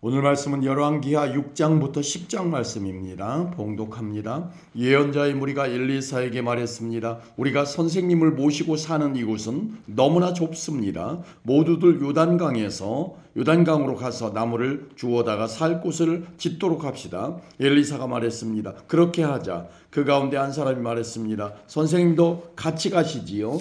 오늘 말씀은 열왕기하 6장부터 10장 말씀입니다. 봉독합니다. 예언자의 무리가 엘리사에게 말했습니다. 우리가 선생님을 모시고 사는 이곳은 너무나 좁습니다. 모두들 요단강으로 가서 나무를 주워다가 살 곳을 짓도록 합시다. 엘리사가 말했습니다. 그렇게 하자. 그 가운데 한 사람이 말했습니다. 선생님도 같이 가시지요.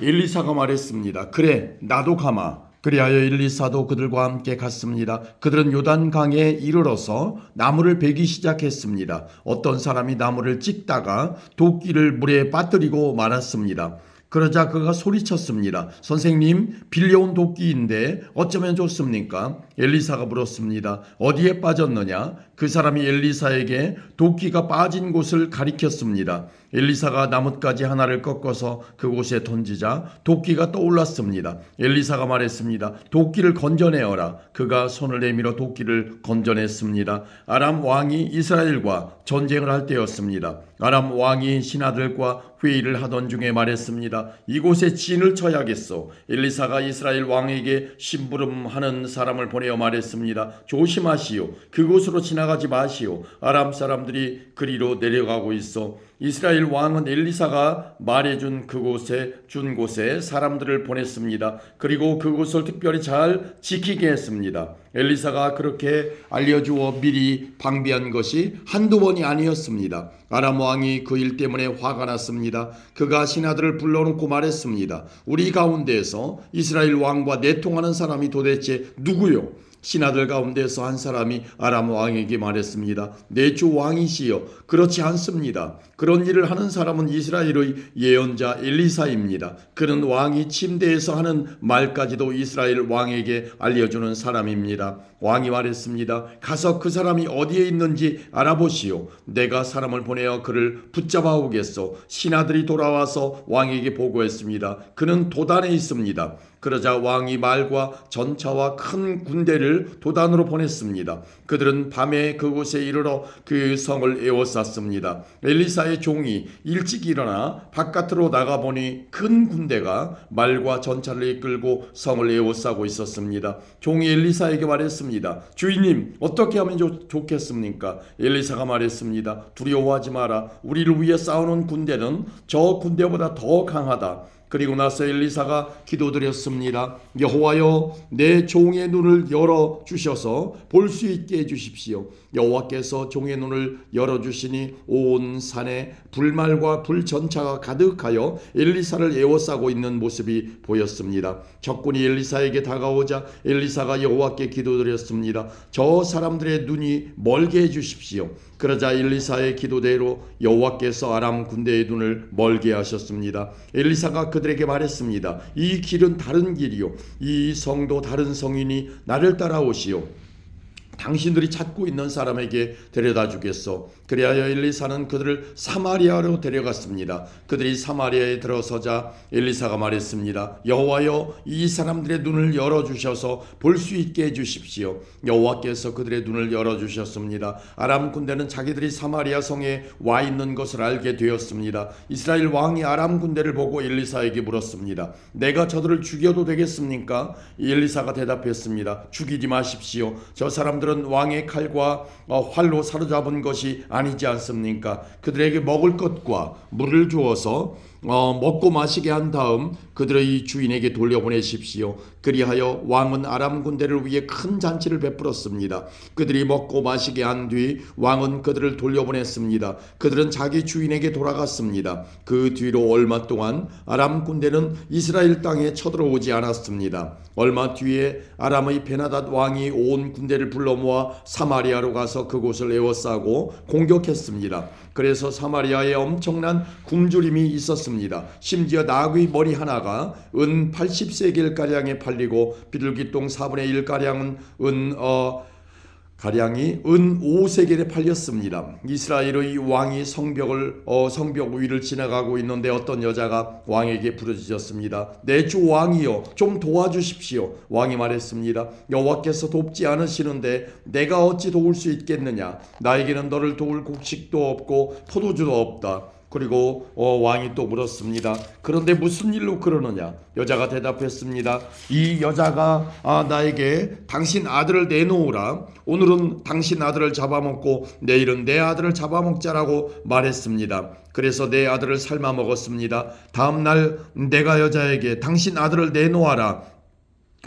엘리사가 말했습니다. 그래, 나도 가마. 그리하여 엘리사도 그들과 함께 갔습니다. 그들은 요단강에 이르러서 나무를 베기 시작했습니다. 어떤 사람이 나무를 찍다가 도끼를 물에 빠뜨리고 말았습니다. 그러자 그가 소리쳤습니다. 선생님, 빌려온 도끼인데 어쩌면 좋습니까? 엘리사가 물었습니다. 어디에 빠졌느냐? 그 사람이 엘리사에게 도끼가 빠진 곳을 가리켰습니다. 엘리사가 나뭇가지 하나를 꺾어서 그곳에 던지자 도끼가 떠올랐습니다. 엘리사가 말했습니다. 도끼를 건져내어라. 그가 손을 내밀어 도끼를 건져냈습니다. 아람 왕이 이스라엘과 전쟁을 할 때였습니다. 아람 왕이 신하들과 회의를 하던 중에 말했습니다. 이곳에 진을 쳐야겠소. 엘리사가 이스라엘 왕에게 심부름하는 사람을 보내어 말했습니다. 조심하시오. 그곳으로 지나가지 마시오. 아람 사람들이 그리로 내려가고 있어. 이스라엘 왕은 엘리사가 말해준 준 곳에 사람들을 보냈습니다. 그리고 그곳을 특별히 잘 지키게 했습니다. 엘리사가 그렇게 알려주어 미리 방비한 것이 한두 번이 아니었습니다. 아람 왕이 그 일 때문에 화가 났습니다. 그가 신하들을 불러놓고 말했습니다. 우리 가운데에서 이스라엘 왕과 내통하는 사람이 도대체 누구요? 신하들 가운데서 한 사람이 아람 왕에게 말했습니다. 내 주 왕이시여. 그렇지 않습니다. 그런 일을 하는 사람은 이스라엘의 예언자 엘리사입니다. 그는 왕이 침대에서 하는 말까지도 이스라엘 왕에게 알려주는 사람입니다. 왕이 말했습니다. 가서 그 사람이 어디에 있는지 알아보시오. 내가 사람을 보내어 그를 붙잡아 오겠소. 신하들이 돌아와서 왕에게 보고했습니다. 그는 도단에 있습니다. 그러자 왕이 말과 전차와 큰 군대를 도단으로 보냈습니다. 그들은 밤에 그곳에 이르러 그 성을 에워쌌습니다. 엘리사의 종이 일찍 일어나 바깥으로 나가보니 큰 군대가 말과 전차를 이끌고 성을 에워싸고 있었습니다. 종이 엘리사에게 말했습니다. 주인님, 어떻게 하면 좋겠습니까? 엘리사가 말했습니다. 두려워하지 마라. 우리를 위해 싸우는 군대는 저 군대보다 더 강하다. 그리고 나서 엘리사가 기도드렸습니다. 여호와여, 내 종의 눈을 열어주셔서 볼 수 있게 해주십시오. 여호와께서 종의 눈을 열어주시니 온 산에 불말과 불전차가 가득하여 엘리사를 에워싸고 있는 모습이 보였습니다. 적군이 엘리사에게 다가오자 엘리사가 여호와께 기도드렸습니다. 저 사람들의 눈이 멀게 해주십시오. 그러자 엘리사의 기도대로 여호와께서 아람 군대의 눈을 멀게 하셨습니다. 엘리사가 그들에게 말했습니다. 이 길은 다른 길이요, 이 성도 다른 성이니 나를 따라오시오. 당신들이 찾고 있는 사람에게 데려다 주겠소. 그리하여 엘리사는 그들을 사마리아로 데려갔습니다. 그들이 사마리아에 들어서자 엘리사가 말했습니다. 여호와여, 이 사람들의 눈을 열어주셔서 볼 수 있게 해주십시오. 여호와께서 그들의 눈을 열어주셨습니다. 아람 군대는 자기들이 사마리아 성에 와 있는 것을 알게 되었습니다. 이스라엘 왕이 아람 군대를 보고 엘리사에게 물었습니다. 내가 저들을 죽여도 되겠습니까? 엘리사가 대답했습니다. 죽이지 마십시오. 저 사람들은 왕의 칼과 활로 사로잡은 것이 아니지 않습니까? 그들에게 먹을 것과 물을 주어서 먹고 마시게 한 다음 그들의 주인에게 돌려보내십시오. 그리하여 왕은 아람 군대를 위해 큰 잔치를 베풀었습니다. 그들이 먹고 마시게 한 뒤 왕은 그들을 돌려보냈습니다. 그들은 자기 주인에게 돌아갔습니다. 그 뒤로 얼마 동안 아람 군대는 이스라엘 땅에 쳐들어오지 않았습니다. 얼마 뒤에 아람의 베나닷 왕이 온 군대를 불러 모아 사마리아로 가서 그곳을 에워싸고 공격했습니다. 그래서 사마리아에 엄청난 굶주림이 있었습니다. 심지어 나귀 머리 하나가 은 80세겔가량에 팔리고 비둘기똥 4분의 1가량은 가량이 은 5세겔에 팔렸습니다. 이스라엘의 왕이 성벽 위를 지나가고 있는데 어떤 여자가 왕에게 부르짖었습니다. 내 주 왕이여, 좀 도와주십시오. 왕이 말했습니다. 여호와께서 돕지 않으시는데 내가 어찌 도울 수 있겠느냐? 나에게는 너를 도울 곡식도 없고 포도주도 없다. 그리고 왕이 또 물었습니다. 그런데 무슨 일로 그러느냐? 여자가 대답했습니다. 이 여자가 나에게 당신 아들을 내놓으라. 오늘은 당신 아들을 잡아먹고 내일은 내 아들을 잡아먹자라고 말했습니다. 그래서 내 아들을 삶아 먹었습니다. 다음 날 내가 여자에게 당신 아들을 내놓아라.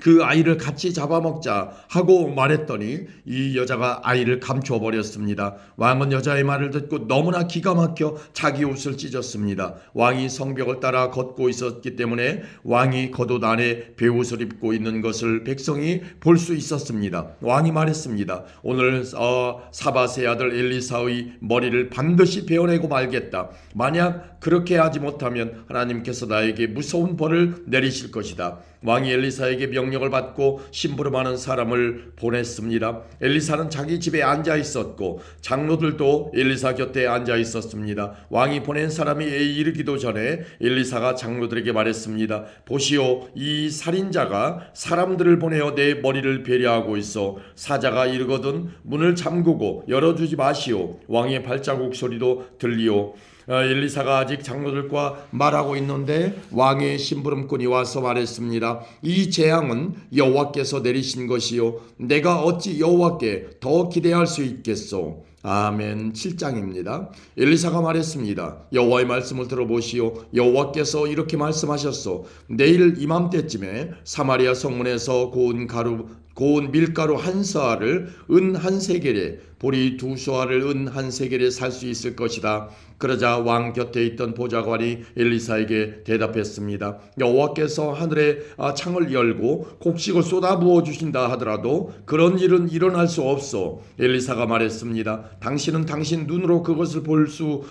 그 아이를 같이 잡아먹자 하고 말했더니 이 여자가 아이를 감춰버렸습니다. 왕은 여자의 말을 듣고 너무나 기가 막혀 자기 옷을 찢었습니다. 왕이 성벽을 따라 걷고 있었기 때문에 왕이 겉옷 안에 베옷을 입고 있는 것을 백성이 볼 수 있었습니다. 왕이 말했습니다. 오늘 사밧의 아들 엘리사의 머리를 반드시 베어내고 말겠다. 만약 그렇게 하지 못하면 하나님께서 나에게 무서운 벌을 내리실 것이다. 왕이 엘리사에게 명령을 받고 심부름하는 사람을 보냈습니다. 엘리사는 자기 집에 앉아 있었고 장로들도 엘리사 곁에 앉아 있었습니다. 왕이 보낸 사람이 이르기도 전에 엘리사가 장로들에게 말했습니다. 보시오, 이 살인자가 사람들을 보내어 내 머리를 배려하고 있어. 사자가 이르거든 문을 잠그고 열어주지 마시오. 왕의 발자국 소리도 들리오. 엘리사가 아직 장로들과 말하고 있는데 왕의 심부름꾼이 와서 말했습니다. 이 재앙은 여호와께서 내리신 것이요 내가 어찌 여호와께 더 기대할 수 있겠소. 아멘. 7장입니다. 엘리사가 말했습니다. 여호와의 말씀을 들어보시오. 여호와께서 이렇게 말씀하셨소. 내일 이맘때쯤에 사마리아 성문에서 고운 밀가루 한 서알을 은 한 세겔에 보리 두 서알을 은 한 세겔에 살 수 있을 것이다. 그러자 왕 곁에 있던 보좌관이 엘리사에게 대답했습니다. 여호와께서 하늘에 창을 열고 곡식을 쏟아부어 주신다 하더라도 그런 일은 일어날 수 없어. 엘리사가 말했습니다. 당신은 당신 눈으로 그것을 볼 수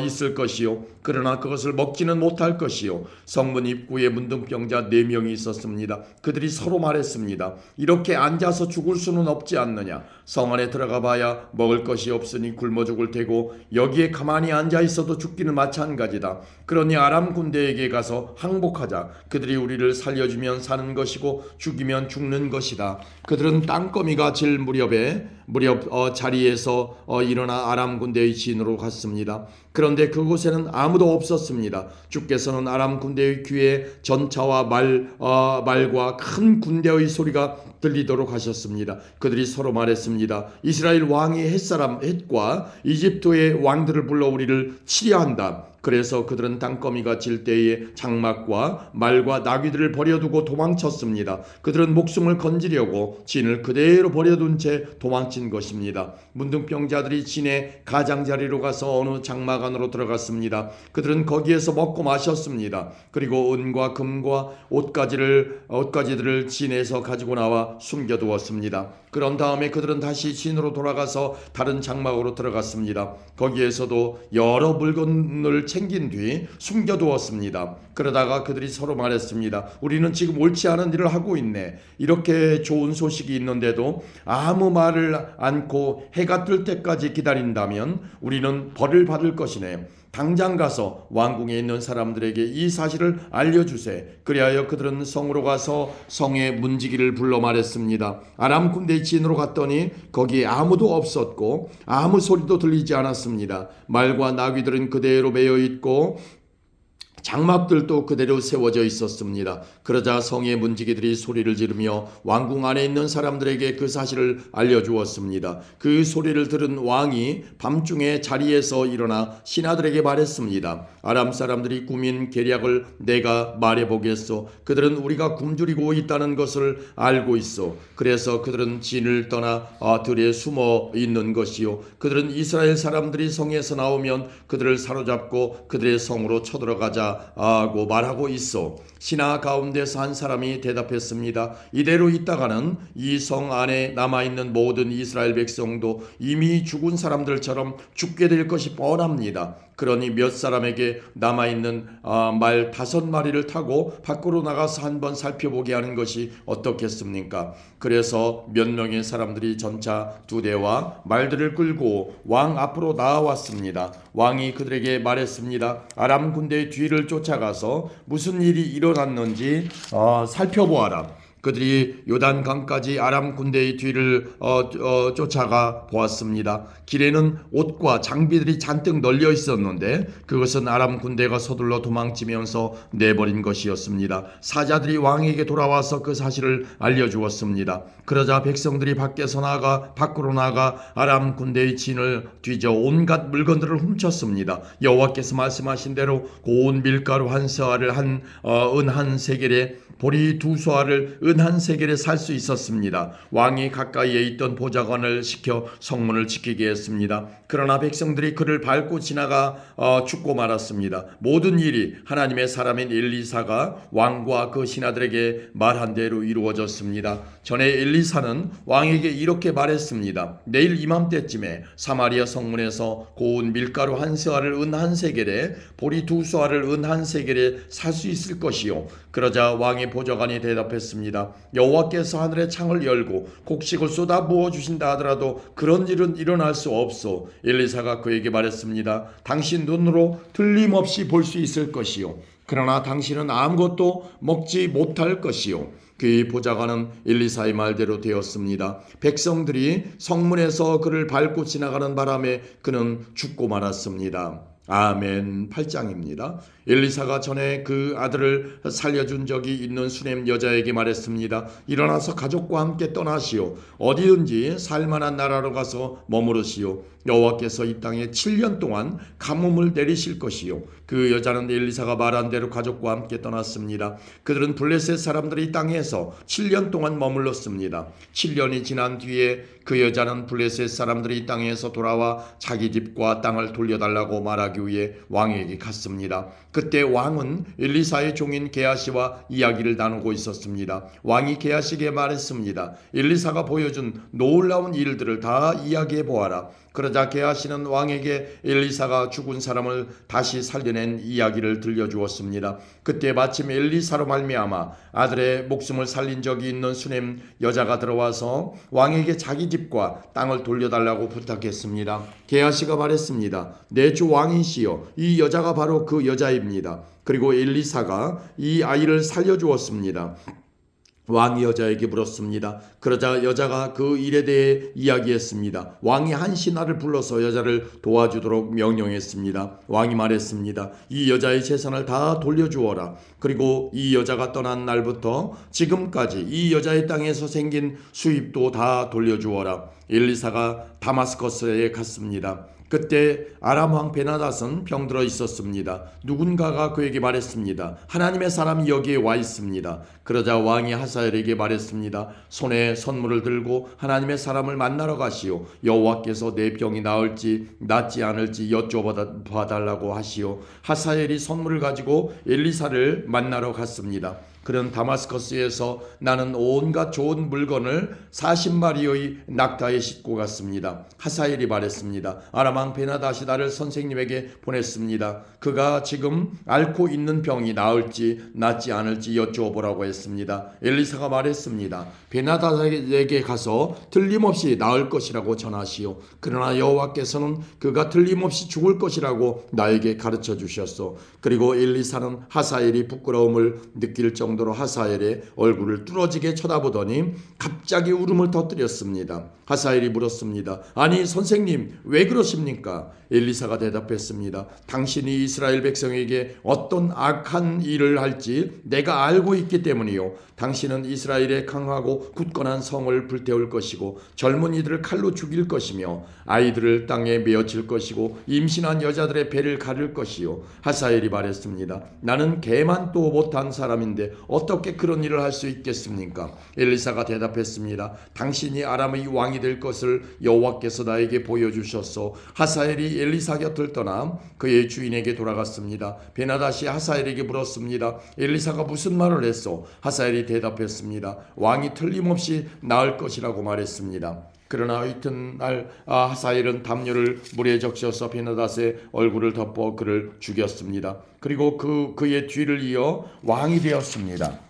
있을 것이요 그러나 그것을 먹지는 못할 것이요. 성문 입구에 문둥병자 4명이 있었습니다. 그들이 서로 말했습니다. 이렇게 앉아서 죽을 수는 없지 않느냐. 성 안에 들어가 봐야 먹을 것이 없으니 굶어 죽을 테고 여기에 가만히 앉아 있어도 죽기는 마찬가지다. 그러니 아람 군대에게 가서 항복하자. 그들이 우리를 살려주면 사는 것이고 죽이면 죽는 것이다. 그들은 땅거미가 질 무렵 자리에서 일어나 아람 군대의 진으로 갔습니다. 그런데 그곳에는 아무도 없었습니다. 주께서는 아람 군대의 귀에 전차와 말과 큰 군대의 소리가 들리도록 하셨습니다. 그들이 서로 말했습니다. 이스라엘 왕이 헷과 이집트의 왕들을 불러 우리를 치려 한다. 그래서 그들은 땅거미가 질 때에 장막과 말과 나귀들을 버려두고 도망쳤습니다. 그들은 목숨을 건지려고 진을 그대로 버려둔 채 도망친 것입니다. 문둥병자들이 진의 가장자리로 가서 어느 장막 안으로 들어갔습니다. 그들은 거기에서 먹고 마셨습니다. 그리고 은과 금과 옷가지들을 진에서 가지고 나와 숨겨두었습니다. 그런 다음에 그들은 다시 진으로 돌아가서 다른 장막으로 들어갔습니다. 거기에서도 여러 물건을 챙긴 뒤 숨겨두었습니다. 그러다가 그들이 서로 말했습니다. 우리는 지금 옳지 않은 일을 하고 있네. 이렇게 좋은 소식이 있는데도 아무 말을 않고 해가 뜰 때까지 기다린다면 우리는 벌을 받을 것이네. 당장 가서 왕궁에 있는 사람들에게 이 사실을 알려주세. 그리하여 그들은 성으로 가서 성의 문지기를 불러 말했습니다. 아람 군대 진으로 갔더니 거기에 아무도 없었고 아무 소리도 들리지 않았습니다. 말과 나귀들은 그대로 매여 있고 장막들도 그대로 세워져 있었습니다. 그러자 성의 문지기들이 소리를 지르며 왕궁 안에 있는 사람들에게 그 사실을 알려주었습니다. 그 소리를 들은 왕이 밤중에 자리에서 일어나 신하들에게 말했습니다. 아람 사람들이 꾸민 계략을 내가 말해보겠소. 그들은 우리가 굶주리고 있다는 것을 알고 있어. 그래서 그들은 진을 떠나 들에 숨어 있는 것이요. 그들은 이스라엘 사람들이 성에서 나오면 그들을 사로잡고 그들의 성으로 쳐들어가자 하고 말하고 있어. 신하 가운데서 한 사람이 대답했습니다. 이대로 있다가는 이 성 안에 남아있는 모든 이스라엘 백성도 이미 죽은 사람들처럼 죽게 될 것이 뻔합니다. 그러니 몇 사람에게 남아있는 말 5마리를 타고 밖으로 나가서 한번 살펴보게 하는 것이 어떻겠습니까? 그래서 몇 명의 사람들이 전차 2대와 말들을 끌고 왕 앞으로 나아왔습니다. 왕이 그들에게 말했습니다. 아람 군대의 뒤를 쫓아가서 무슨 일이 일어났는지 살펴보아라. 그들이 요단강까지 아람 군대의 뒤를 쫓아가 보았습니다. 길에는 옷과 장비들이 잔뜩 널려 있었는데 그것은 아람 군대가 서둘러 도망치면서 내버린 것이었습니다. 사자들이 왕에게 돌아와서 그 사실을 알려주었습니다. 그러자 백성들이 밖으로 나가 아람 군대의 진을 뒤져 온갖 물건들을 훔쳤습니다. 여호와께서 말씀하신 대로 고운 밀가루 한 서알을 은 한 세겔에 보리 두 서알을 은 한 세겔에 살 수 있었습니다. 왕이 가까이에 있던 보좌관을 시켜 성문을 지키게 했습니다. 그러나 백성들이 그를 밟고 지나가 죽고 말았습니다. 모든 일이 하나님의 사람인 엘리사가 왕과 그 신하들에게 말한 대로 이루어졌습니다. 전에 엘리사는 왕에게 이렇게 말했습니다. 내일 이맘때쯤에 사마리아 성문에서 고운 밀가루 한 서알을 은 한 세겔에 보리 두 서알을 은 한 세겔에 살 수 있을 것이요. 그러자 왕의 보좌관이 대답했습니다. 여호와께서 하늘의 창을 열고 곡식을 쏟아 부어 주신다 하더라도 그런 일은 일어날 수 없소. 엘리사가 그에게 말했습니다. 당신 눈으로 틀림없이 볼 수 있을 것이요. 그러나 당신은 아무것도 먹지 못할 것이요. 그의 보좌관은 엘리사의 말대로 되었습니다. 백성들이 성문에서 그를 밟고 지나가는 바람에 그는 죽고 말았습니다. 아멘. 8장입니다. 엘리사가 전에 그 아들을 살려준 적이 있는 수넴 여자에게 말했습니다. 일어나서 가족과 함께 떠나시오. 어디든지 살만한 나라로 가서 머무르시오. 여호와께서 이 땅에 7년 동안 가뭄을 내리실 것이요. 그 여자는 엘리사가 말한 대로 가족과 함께 떠났습니다. 그들은 블레셋 사람들이 땅에서 7년 동안 머물렀습니다. 7년이 지난 뒤에 그 여자는 블레셋 사람들이 땅에서 돌아와 자기 집과 땅을 돌려달라고 말하기 위해 왕에게 갔습니다. 그때 왕은 엘리사의 종인 게하시와 이야기를 나누고 있었습니다. 왕이 게하시에게 말했습니다. 엘리사가 보여준 놀라운 일들을 다 이야기해 보아라. 그러자 게하시는 왕에게 엘리사가 죽은 사람을 다시 살려낸 이야기를 들려주었습니다. 그때 마침 엘리사로 말미암아 아들의 목숨을 살린 적이 있는 수넴 여자가 들어와서 왕에게 자기 집과 땅을 돌려달라고 부탁했습니다. 게하시가 말했습니다. 내 주 왕이시여, 이 여자가 바로 그 여자입니다. 그리고 엘리사가 이 아이를 살려주었습니다. 왕이 여자에게 물었습니다. 그러자 여자가 그 일에 대해 이야기했습니다. 왕이 한 신하를 불러서 여자를 도와주도록 명령했습니다. 왕이 말했습니다. 이 여자의 재산을 다 돌려주어라. 그리고 이 여자가 떠난 날부터 지금까지 이 여자의 땅에서 생긴 수입도 다 돌려주어라. 엘리사가 다마스커스에 갔습니다. 그때 아람 왕 베나닷은 병들어 있었습니다. 누군가가 그에게 말했습니다. 하나님의 사람이 여기에 와 있습니다. 그러자 왕이 하사엘에게 말했습니다. 손에 선물을 들고 하나님의 사람을 만나러 가시오. 여호와께서 내 병이 나을지 낫지 않을지 여쭤봐달라고 하시오. 하사엘이 선물을 가지고 엘리사를 만나러 갔습니다. 그는 다마스커스에서 나는 온갖 좋은 물건을 40마리의 낙타에 싣고 갔습니다. 하사엘이 말했습니다. 아람 왕 베나닷이 나를 선생님에게 보냈습니다. 그가 지금 앓고 있는 병이 나을지 낫지 않을지 여쭈어보라고 했습니다. 엘리사가 말했습니다. 베나닷에게 가서 틀림없이 나을 것이라고 전하시오. 그러나 여호와께서는 그가 틀림없이 죽을 것이라고 나에게 가르쳐 주셨소. 그리고 엘리사는 하사엘이 부끄러움을 느낄 정도로 하사엘의 얼굴을 뚫어지게 쳐다보더니 갑자기 울음을 터뜨렸습니다. 하사엘이 물었습니다. 아니 선생님 왜 그러십니까? 엘리사가 대답했습니다. 당신이 이스라엘 백성에게 어떤 악한 일을 할지 내가 알고 있기 때문이요. 당신은 이스라엘의 강하고 굳건한 성을 불태울 것이고 젊은이들을 칼로 죽일 것이며 아이들을 땅에 메어칠 것이고 임신한 여자들의 배를 가를 것이요. 하사엘이 말했습니다. 나는 개만도 못한 사람인데 어떻게 그런 일을 할 수 있겠습니까? 엘리사가 대답했습니다. 당신이 아람의 왕이 될 것을 여호와께서 나에게 보여주셨소. 하사엘이 엘리사 곁을 떠나 그의 주인에게 돌아갔습니다. 베나닷이 하사엘에게 물었습니다. 엘리사가 무슨 말을 했소? 하사엘이 대답했습니다. 왕이 틀림없이 나을 것이라고 말했습니다. 그러나 이튿날 하사엘은 담요를 물에 적셔서 베나닷의 얼굴을 덮어 그를 죽였습니다. 그리고 그의 뒤를 이어 왕이 되었습니다.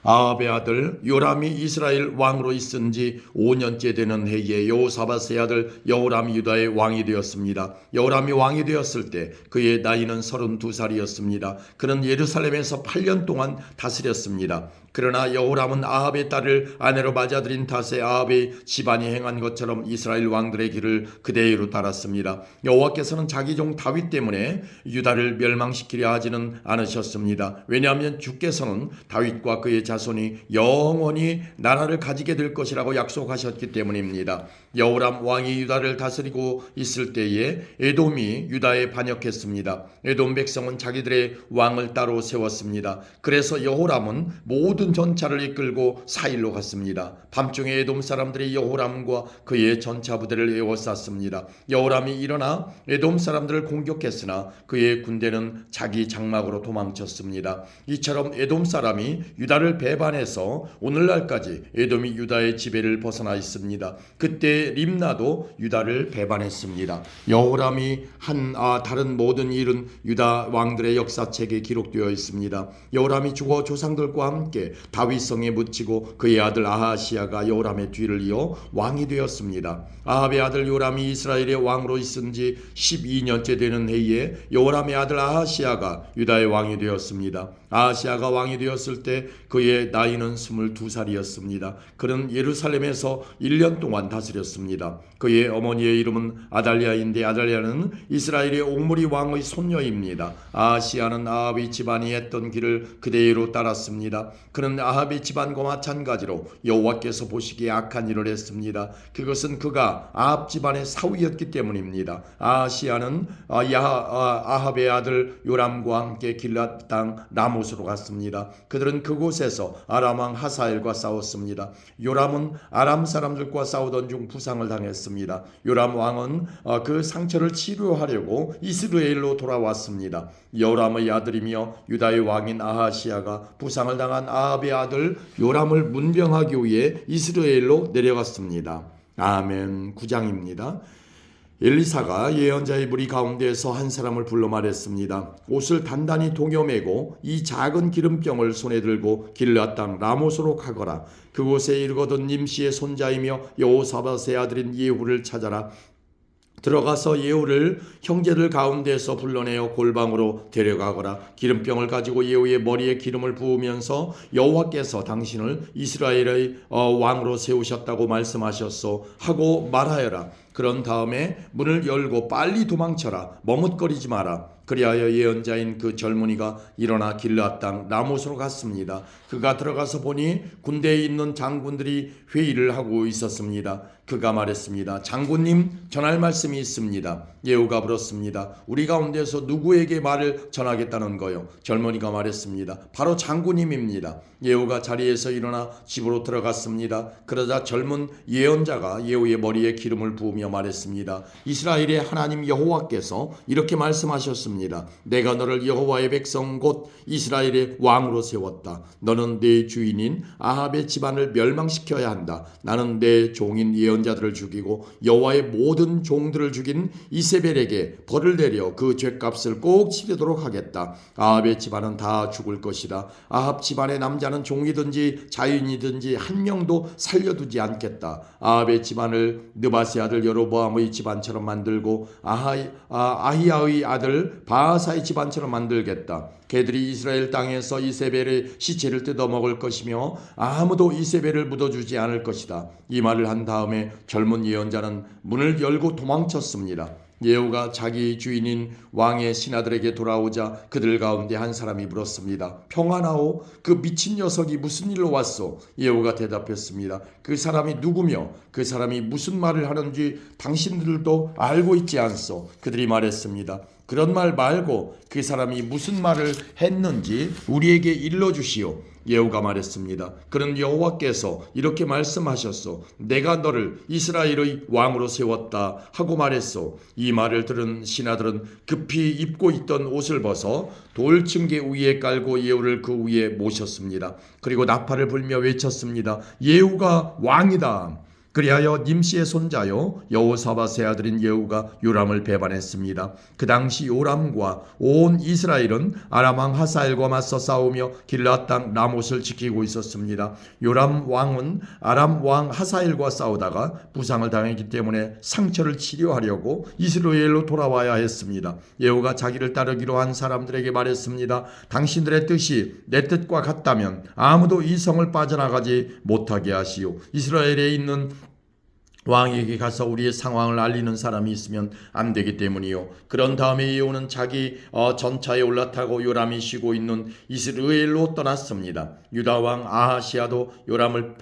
아합의 아들 요람이 이스라엘 왕으로 있은 지 5년째 되는 해에 여호사밧의 아들 여호람이 유다의 왕이 되었습니다. 여호람이 왕이 되었을 때 그의 나이는 32살이었습니다. 그는 예루살렘에서 8년 동안 다스렸습니다. 그러나 여호람은 아합의 딸을 아내로 맞아들인 탓에 아합의 집안이 행한 것처럼 이스라엘 왕들의 길을 그대로 따랐습니다. 여호와께서는 자기 종 다윗 때문에 유다를 멸망시키려 하지는 않으셨습니다. 왜냐하면 주께서는 다윗과 그의 자손이 영원히 나라를 가지게 될 것이라고 약속하셨기 때문입니다. 여호람 왕이 유다를 다스리고 있을 때에 에돔이 유다에 반역했습니다. 에돔 백성은 자기들의 왕을 따로 세웠습니다. 그래서 여호람은 모든 전차를 이끌고 사일로 갔습니다. 밤중에 에돔 사람들이 여호람과 그의 전차 부대를 에워쌌습니다. 여호람이 일어나 에돔 사람들을 공격했으나 그의 군대는 자기 장막으로 도망쳤습니다. 이처럼 에돔 사람이 유다를 배반해서 오늘날까지 에돔이 유다의 지배를 벗어나 있습니다. 그때 림나도 유다를 배반했습니다. 여호람이 한 다른 모든 일은 유다 왕들의 역사책에 기록되어 있습니다. 여호람이 죽어 조상들과 함께 다윗성에 묻히고 그의 아들 아하시야가 여호람의 뒤를 이어 왕이 되었습니다. 아합의 아들 요람이 이스라엘의 왕으로 있은 지 12년째 되는 해에 여호람의 아들 아하시야가 유다의 왕이 되었습니다. 아하시야가 왕이 되었을 때 그의 나이는 22살이었습니다. 그는 예루살렘에서 1년 동안 다스렸습니다. 그의 어머니의 이름은 아달랴인데 아달랴는 이스라엘의 옥므리 왕의 손녀입니다. 아하시야는 아합의 집안이 했던 길을 그대로 따랐습니다. 그는 아합의 집안과 마찬가지로 여호와께서 보시기에 악한 일을 했습니다. 그것은 그가 아합 집안의 사위였기 때문입니다. 아하시야는 아합의 아들 요람과 함께 길앗 땅 라못으로 갔습니다. 그들은 그곳에서 아람 왕 하사엘과 싸웠습니다. 요람은 아람 사람들과 싸우던 중 부상을 당했습니다. 요람 왕은 그 상처를 치료하려고 이스라엘로 돌아왔습니다. 요람의 아들이며 유다의 왕인 아하시야가 부상을 당한 아합의 아들 요람을 문병하기 위해 이스라엘로 내려갔습니다. 아멘. 9장입니다. 엘리사가 예언자의 무리 가운데에서 한 사람을 불러 말했습니다. 옷을 단단히 동여매고 이 작은 기름병을 손에 들고 길앗 땅 라못으로 가거라. 그곳에 이르거든 nim시의 손자이며 여호사밧의 아들인 예후를 찾아라. 들어가서 예후를 형제들 가운데서 불러내어 골방으로 데려가거라. 기름병을 가지고 예후의 머리에 기름을 부으면서 여호와께서 당신을 이스라엘의 왕으로 세우셨다고 말씀하셨소 하고 말하여라. 그런 다음에 문을 열고 빨리 도망쳐라. 머뭇거리지 마라. 그리하여 예언자인 그 젊은이가 일어나 길앗 땅 라못으로 갔습니다. 그가 들어가서 보니 군대에 있는 장군들이 회의를 하고 있었습니다. 그가 말했습니다. 장군님, 전할 말씀이 있습니다. 예후가 물었습니다. 우리 가운데서 누구에게 말을 전하겠다는 거요? 젊은이가 말했습니다. 바로 장군님입니다. 예후가 자리에서 일어나 집으로 들어갔습니다. 그러자 젊은 예언자가 예후의 머리에 기름을 부으며 말했습니다. 이스라엘의 하나님 여호와께서 이렇게 말씀하셨습니다. 내가 너를 여호와의 백성 곧 이스라엘의 왕으로 세웠다. 너는 내 주인인 아합의 집안을 멸망시켜야 한다. 나는 내 종인 예언자들을 죽이고 여호와의 모든 종들을 죽인 이세벨에게 벌을 내려 그 죗값을 꼭 치르도록 하겠다. 아합의 집안은 다 죽을 것이다. 아합 집안의 남자는 종이든지 자유인이든지 한 명도 살려두지 않겠다. 아합의 집안을 느바세 아들 여로보암의 집안처럼 만들고 아히야의 아들 바하사의 집안처럼 만들겠다. 걔들이 이스라엘 땅에서 이세벨의 시체를 뜯어먹을 것이며 아무도 이세벨을 묻어주지 않을 것이다. 이 말을 한 다음에 젊은 예언자는 문을 열고 도망쳤습니다. 예후가 자기 주인인 왕의 신하들에게 돌아오자 그들 가운데 한 사람이 물었습니다. 평안하오? 그 미친 녀석이 무슨 일로 왔소? 예후가 대답했습니다. 그 사람이 누구며 그 사람이 무슨 말을 하는지 당신들도 알고 있지 않소? 그들이 말했습니다. 그런 말 말고 그 사람이 무슨 말을 했는지 우리에게 일러주시오. 예후가 말했습니다. 그는 여호와께서 이렇게 말씀하셨소. 내가 너를 이스라엘의 왕으로 세웠다 하고 말했소. 이 말을 들은 신하들은 급히 입고 있던 옷을 벗어 돌층계 위에 깔고 예후를 그 위에 모셨습니다. 그리고 나팔을 불며 외쳤습니다. 예후가 왕이다. 그리하여 nim시의 손자요 여호사밧의 아들인 예후가 요람을 배반했습니다. 그 당시 요람과 온 이스라엘은 아람 왕 하사엘과 맞서 싸우며 길앗 땅 라못을 지키고 있었습니다. 요람 왕은 아람 왕 하사엘과 싸우다가 부상을 당했기 때문에 상처를 치료하려고 이스라엘로 돌아와야 했습니다. 예후가 자기를 따르기로 한 사람들에게 말했습니다. 당신들의 뜻이 내 뜻과 같다면 아무도 이 성을 빠져나가지 못하게 하시오. 이스라엘에 있는 왕에게 가서 우리의 상황을 알리는 사람이 있으면 안 되기 때문이요. 그런 다음에 예후는 자기 전차에 올라타고 요람이 쉬고 있는 이스라엘로 떠났습니다. 유다 왕 아하시아도 요람을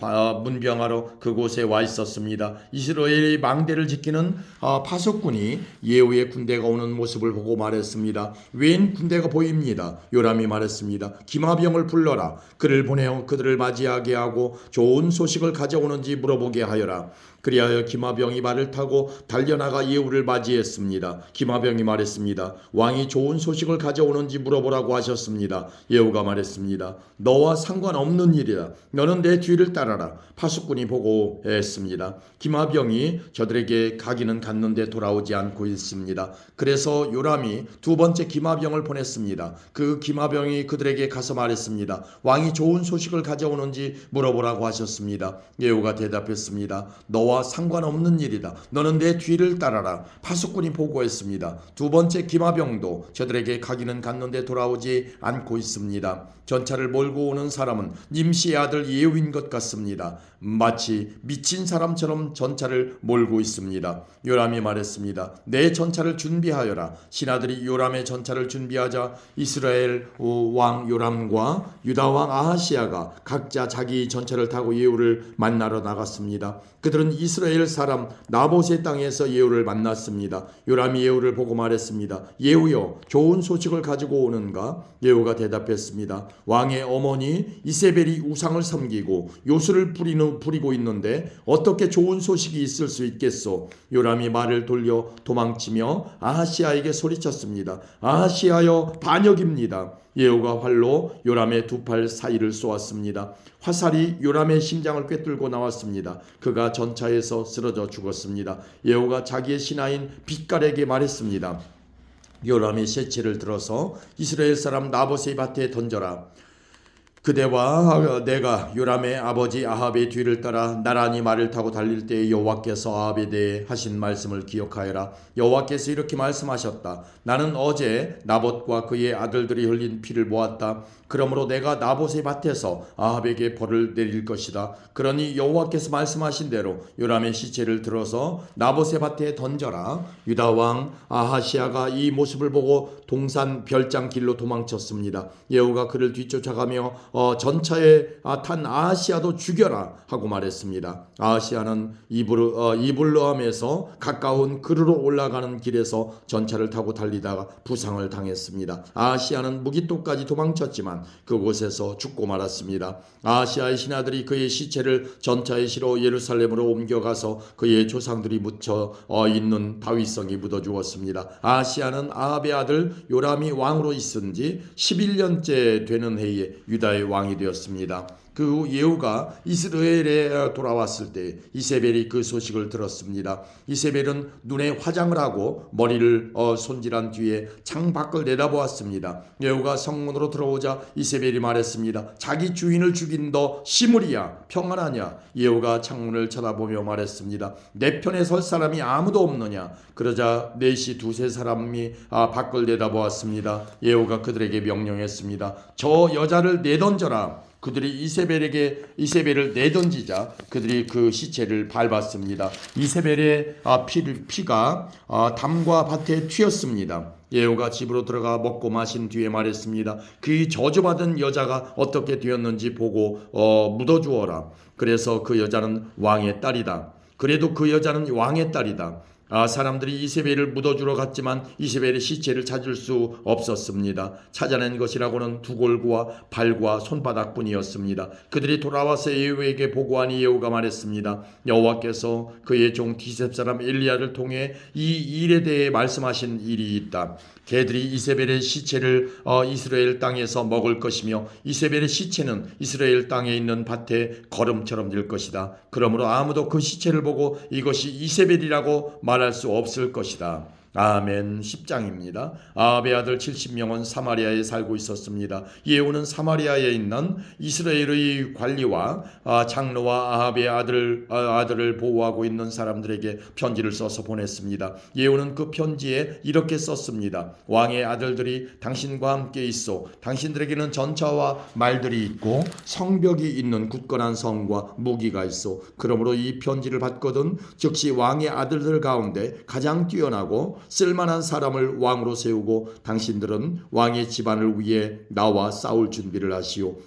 문병하러 그곳에 와 있었습니다. 이스라엘의 망대를 지키는 파수꾼이 예후의 군대가 오는 모습을 보고 말했습니다. 웬 군대가 보입니다. 요람이 말했습니다. 기마병을 불러라. 그를 보내어 그들을 맞이하게 하고 좋은 소식을 가져오는지 물어보게 하여라. 그리하여 기마병이 말을 타고 달려나가 예후를 맞이했습니다. 기마병이 말했습니다. 왕이 좋은 소식을 가져오는지 물어보라고 하셨습니다. 예후가 말했습니다. 너와 상관없는 일이다. 너는 내 뒤를 따라라. 파수꾼이 보고했습니다. 기마병이 저들에게 가기는 갔는데 돌아오지 않고 있습니다. 그래서 요람이 두 번째 기마병을 보냈습니다. 그 기마병이 그들에게 가서 말했습니다. 왕이 좋은 소식을 가져오는지 물어보라고 하셨습니다. 예후가 대답했습니다. 너와 상관없는 일이다. 너는 내 뒤를 따라라. 파수꾼이 보고했습니다. 두 번째 기마병도 저들에게 가기는 갔는데 돌아오지 않고 있습니다. 전차를 몰고 오는 사람은 nim시의 아들 예후인 것 같습니다. 마치 미친 사람처럼 전차를 몰고 있습니다. 요람이 말했습니다. 내 전차를 준비하여라. 신하들이 요람의 전차를 준비하자 이스라엘 왕 요람과 유다 왕 아하시아가 각자 자기 전차를 타고 예후를 만나러 나갔습니다. 그들은 이스라엘 사람 나봇의 땅에서 예후를 만났습니다. 요람이 예후를 보고 말했습니다. 예후여, 좋은 소식을 가지고 오는가? 예후가 대답했습니다. 왕의 어머니 이세벨이 우상을 섬기고 요술을 부리고 있는데 어떻게 좋은 소식이 있을 수 있겠소? 요람이 말을 돌려 도망치며 아하시아에게 소리쳤습니다. 아하시아여, 반역입니다. 예후가 활로 요람의 두 팔 사이를 쏘았습니다. 화살이 요람의 심장을 꿰뚫고 나왔습니다. 그가 전차에서 쓰러져 죽었습니다. 예후가 자기의 신하인 빛깔에게 말했습니다. 요람의 시체를 들어서 이스라엘 사람 나봇의 밭에 던져라. 그대와 내가 요람의 아버지 아합의 뒤를 따라 나란히 말을 타고 달릴 때 여호와께서 아합에 대해 하신 말씀을 기억하여라. 여호와께서 이렇게 말씀하셨다. 나는 어제 나봇과 그의 아들들이 흘린 피를 모았다. 그러므로 내가 나봇의 밭에서 아합에게 벌을 내릴 것이다. 그러니 여호와께서 말씀하신 대로 요람의 시체를 들어서 나봇의 밭에 던져라. 유다 왕 아하시아가 이 모습을 보고 동산 별장 길로 도망쳤습니다. 예후가 그를 뒤쫓아가며 전차에 탄 아하시아도 죽여라 하고 말했습니다. 아하시아는 이블르함에서 가까운 그르로 올라가는 길에서 전차를 타고 달리다가 부상을 당했습니다. 아하시아는 무기토까지 도망쳤지만 그곳에서 죽고 말았습니다. 아하시아의 신하들이 그의 시체를 전차에 실어 예루살렘으로 옮겨가서 그의 조상들이 묻혀 있는 다윗성에 묻어 주었습니다. 아하시아는 아합의 아들 요람이 왕으로 있은 지 11년째 되는 해에 유다의 왕이 되었습니다. 그 후 예후가 이스라엘에 돌아왔을 때 이세벨이 그 소식을 들었습니다. 이세벨은 눈에 화장을 하고 머리를 손질한 뒤에 창밖을 내다보았습니다. 예후가 성문으로 들어오자 이세벨이 말했습니다. 자기 주인을 죽인 너 시므리야, 평안하냐? 예후가 창문을 쳐다보며 말했습니다. 내 편에 설 사람이 아무도 없느냐? 그러자 넷이 두세 사람이 밖을 내다보았습니다. 예후가 그들에게 명령했습니다. 저 여자를 내던져라. 그들이 이세벨을 내던지자 그들이 그 시체를 밟았습니다. 이세벨의 피가 담과 밭에 튀었습니다. 예후가 집으로 들어가 먹고 마신 뒤에 말했습니다. 그 저주받은 여자가 어떻게 되었는지 보고 묻어주어라. 그래서 그 여자는 왕의 딸이다. 그래도 그 여자는 왕의 딸이다. 사람들이 이세벨을 묻어주러 갔지만 이세벨의 시체를 찾을 수 없었습니다. 찾아낸 것이라고는 두 골과 발과 손바닥뿐이었습니다. 그들이 돌아와서 예후에게 보고하니 예후가 말했습니다. 여호와께서 그의 종 디셉 사람 엘리야를 통해 이 일에 대해 말씀하신 일이 있다. 개들이 이세벨의 시체를 이스라엘 땅에서 먹을 것이며 이세벨의 시체는 이스라엘 땅에 있는 밭에 거름처럼 될 것이다. 그러므로 아무도 그 시체를 보고 이것이 이세벨이라고 말할 수 없을 것이다. 아멘. 10장입니다. 아합의 아들 70명은 사마리아에 살고 있었습니다. 예후는 사마리아에 있는 이스라엘의 관리와 장로와 아합의 아들을 보호하고 있는 사람들에게 편지를 써서 보냈습니다. 예후는 그 편지에 이렇게 썼습니다. 왕의 아들들이 당신과 함께 있어 당신들에게는 전차와 말들이 있고 성벽이 있는 굳건한 성과 무기가 있어. 그러므로 이 편지를 받거든 즉시 왕의 아들들 가운데 가장 뛰어나고 쓸만한 사람을 왕으로 세우고 당신들은 왕의 집안을 위해 나와 싸울 준비를 하시오.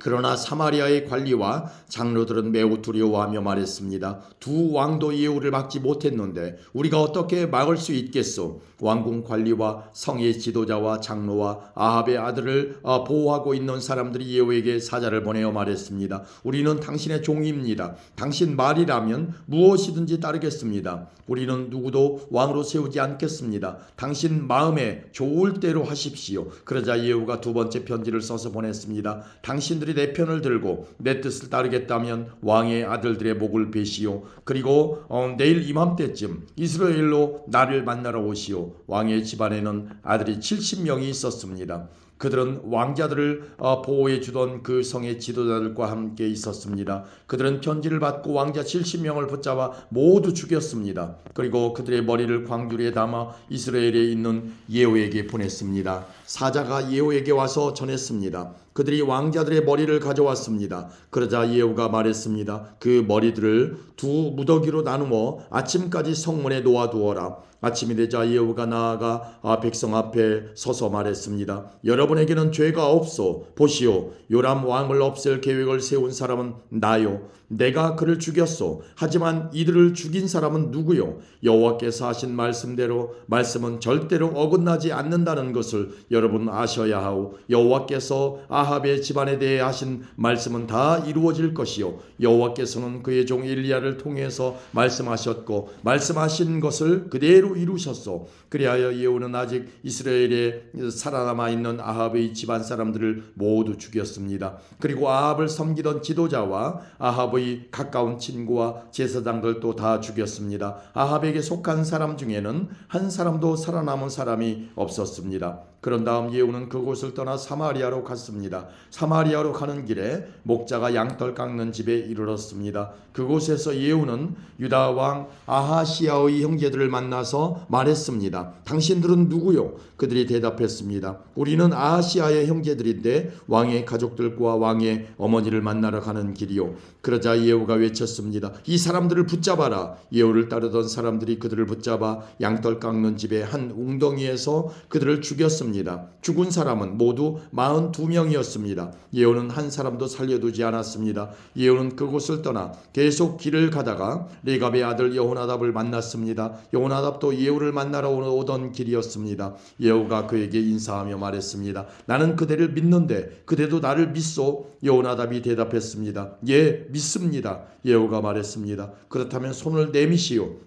그러나 사마리아의 관리와 장로들은 매우 두려워하며 말했습니다. 두 왕도 예후를 막지 못했는데 우리가 어떻게 막을 수 있겠소? 왕궁 관리와 성의 지도자와 장로와 아합의 아들을 보호하고 있는 사람들이 예후에게 사자를 보내어 말했습니다. 우리는 당신의 종입니다. 당신 말이라면 무엇이든지 따르겠습니다. 우리는 누구도 왕으로 세우지 않겠습니다. 당신 마음에 좋을 대로 하십시오. 그러자 예후가 두 번째 편지를 써서 보냈습니다. 당신들이 내 편을 들고 내 뜻을 따르겠다면 왕의 아들들의 목을 베시오. 그리고 내일 이맘때쯤 이스라엘로 나를 만나러 오시오. 왕의 집안에는 아들이 70명이 있었습니다. 그들은 왕자들을 보호해 주던 그 성의 지도자들과 함께 있었습니다. 그들은 편지를 받고 왕자 70명을 붙잡아 모두 죽였습니다. 그리고 그들의 머리를 광주리에 담아 이스라엘에 있는 예후에게 보냈습니다. 사자가 예후에게 와서 전했습니다. 그들이 왕자들의 머리를 가져왔습니다. 그러자 예후가 말했습니다. 그 머리들을 두 무더기로 나누어 아침까지 성문에 놓아두어라. 아침이 되자 예후가 나아가 백성 앞에 서서 말했습니다. 여러분에게는 죄가 없소. 보시오. 요람 왕을 없앨 계획을 세운 사람은 나요. 내가 그를 죽였소. 하지만 이들을 죽인 사람은 누구요? 여호와께서 하신 말씀대로 말씀은 절대로 어긋나지 않는다는 것을 여러분 아셔야 하오. 여호와께서 아합의 집안에 대해 하신 말씀은 다 이루어질 것이요. 여호와께서는 그의 종 엘리야를 통해서 말씀하셨고 말씀하신 것을 그대로 이루셨소. 그리하여 예후는 아직 이스라엘에 살아남아 있는 아합의 집안 사람들을 모두 죽였습니다. 그리고 아합을 섬기던 지도자와 아합의 가까운 친구와 제사장들도 다 죽였습니다. 아합에게 속한 사람 중에는 한 사람도 살아남은 사람이 없었습니다. 그런 다음 예후는 그곳을 떠나 사마리아로 갔습니다. 사마리아로 가는 길에 목자가 양털 깎는 집에 이르렀습니다. 그곳에서 예후는 유다 왕 아하시아의 형제들을 만나서 말했습니다. 당신들은 누구요? 그들이 대답했습니다. 우리는 아하시아의 형제들인데 왕의 가족들과 왕의 어머니를 만나러 가는 길이요. 그러자 예후가 외쳤습니다. 이 사람들을 붙잡아라. 예후를 따르던 사람들이 그들을 붙잡아 양털 깎는 집의 한 웅덩이에서 그들을 죽였습니다. 죽은 사람은 모두 42명이었습니다. 예후는 한 사람도 살려두지 않았습니다. 예후는 그곳을 떠나 계속 길을 가다가 레갑의 아들 여호나답을 만났습니다. 여호나답도 예후를 만나러 오던 길이었습니다. 예후가 그에게 인사하며 말했습니다. 나는 그대를 믿는데 그대도 나를 믿소? 여호나답이 대답했습니다. 예, 믿습니다. 예후가 말했습니다. 그렇다면 손을 내미시오.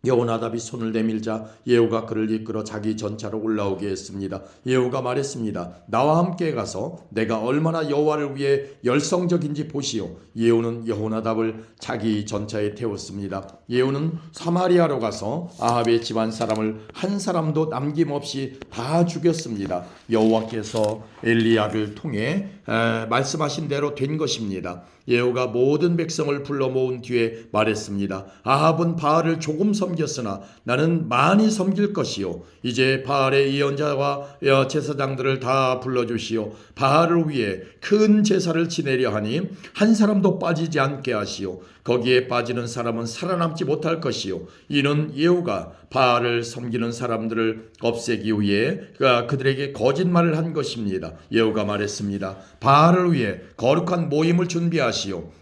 여호나답이 손을 내밀자 예후가 그를 이끌어 자기 전차로 올라오게 했습니다. 예후가 말했습니다. 나와 함께 가서 내가 얼마나 여호와를 위해 열성적인지 보시오. 예후는 여호나답을 자기 전차에 태웠습니다. 예후는 사마리아로 가서 아합의 집안 사람을 한 사람도 남김없이 다 죽였습니다. 여호와께서 엘리야를 통해 말씀하신 대로 된 것입니다. 예후가 모든 백성을 불러 모은 뒤에 말했습니다. 아합은 바알을 조금 섬겼으나 나는 많이 섬길 것이요. 이제 바알의 예언자와 제사장들을 다 불러주시오. 바알을 위해 큰 제사를 지내려 하니 한 사람도 빠지지 않게 하시오. 거기에 빠지는 사람은 살아남지 못할 것이요. 이는 예후가 바알을 섬기는 사람들을 없애기 위해 그들에게 거짓말을 한 것입니다. 예후가 말했습니다. 바알을 위해 거룩한 모임을 준비하시오.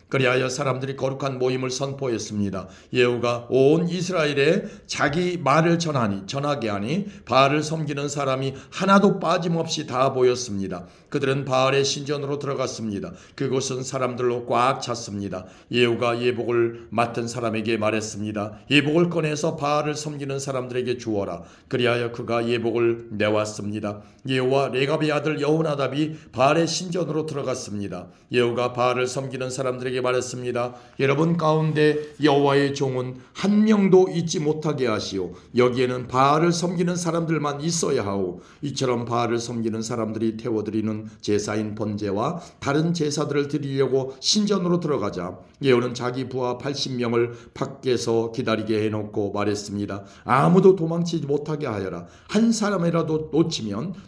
그리하여 사람들이 거룩한 모임을 선포했습니다. 예후가 온 이스라엘에 자기 말을 전하게 하니 바알을 섬기는 사람이 하나도 빠짐없이 다 보였습니다. 그들은 바알의 신전으로 들어갔습니다. 그곳은 사람들로 꽉 찼습니다. 예후가 예복을 맡은 사람에게 말했습니다. 예복을 꺼내서 바알을 섬기는 사람들에게 주어라. 그리하여 그가 예복을 내왔습니다. 예후와 레갑의 아들 여호나답이 바알의 신전으로 들어갔습니다. 예후가 바알을 섬기는 사람들에게 말했습니다. 여러분 가운데 여호와의 종은 한 명도 있지 못하게 하시오. 여기에는 바알을 섬기는 사람들만 있어야 하오. 이처럼 바알을 섬기는 사람들이 태워드리는 제사인 번제와 다른 제사들을 드리려고 신전으로 들어가자 예후는 자기 부하 80명을 밖에서 기다리게 해놓고 말했습니다. 아무도 도망치지 못하게 하여라. 한 사람이라도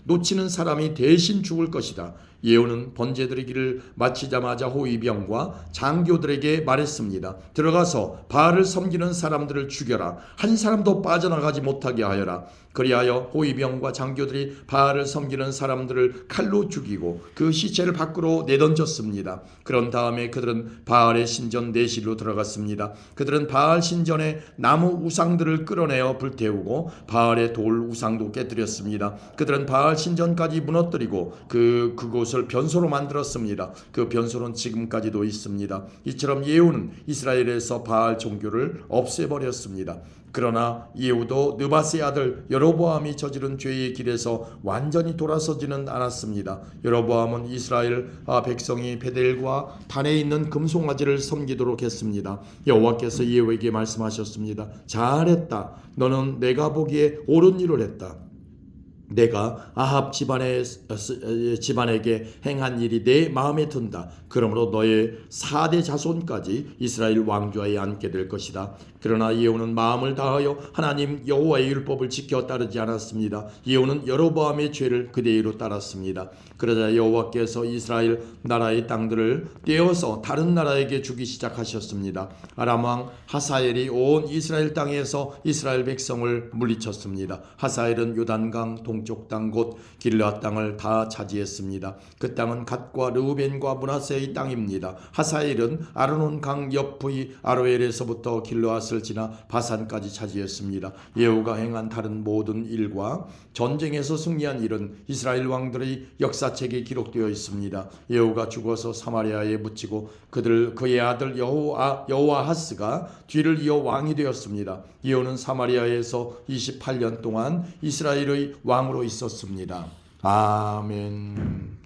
놓치는 사람이 대신 죽을 것이다. 예후는 번제 드리기를 마치자마자 호위병과 장교들에게 말했습니다. 들어가서 바알을 섬기는 사람들을 죽여라. 한 사람도 빠져나가지 못하게 하여라. 그리하여 호위병과 장교들이 바알을 섬기는 사람들을 칼로 죽이고 그 시체를 밖으로 내던졌습니다. 그런 다음에 그들은 바알의 신전 내실로 들어갔습니다. 그들은 바알 신전의 나무 우상들을 끌어내어 불태우고 바알의 돌 우상도 깨뜨렸습니다. 그들은 바알 신전까지 무너뜨리고 그곳을 변소로 만들었습니다. 그 변소는 지금까지도 있습니다. 이처럼 예후는 이스라엘에서 바알 종교를 없애버렸습니다. 그러나 예후도 느바스의 아들 여로보암이 저지른 죄의 길에서 완전히 돌아서지는 않았습니다. 여로보암은 이스라엘 백성이 베델과 단에 있는 금송아지를 섬기도록 했습니다. 여호와께서 예후에게 말씀하셨습니다. 잘했다. 너는 내가 보기에 옳은 일을 했다. 내가 아합 집안에게 행한 일이 내 마음에 든다. 그러므로 너의 4대 자손까지 이스라엘 왕좌에 앉게 될 것이다. 그러나 예후는 마음을 다하여 하나님 여호와의 율법을 지켜 따르지 않았습니다. 예후는 여로보암의 죄를 그대로 따랐습니다. 그러자 여호와께서 이스라엘 나라의 땅들을 떼어서 다른 나라에게 주기 시작하셨습니다. 아람 왕 하사엘이 온 이스라엘 땅에서 이스라엘 백성을 물리쳤습니다. 하사엘은 요단강 동쪽 땅 곧 길르앗 땅을 다 차지했습니다. 그 땅은 갓과 르우벤과 므낫세의 땅입니다. 하사엘은 아르논 강 옆의 아로엘에서부터 길르앗을 지나 바산까지 차지했습니다. 예후가 행한 다른 모든 일과 전쟁에서 승리한 일은 이스라엘 왕들의 역사책에 기록되어 있습니다. 예후가 죽어서 사마리아에 묻히고 그의 아들 여호아하스가 뒤를 이어 왕이 되었습니다. 예후는 사마리아에서 28년 동안 이스라엘의 왕으로 있었습니다. 아멘.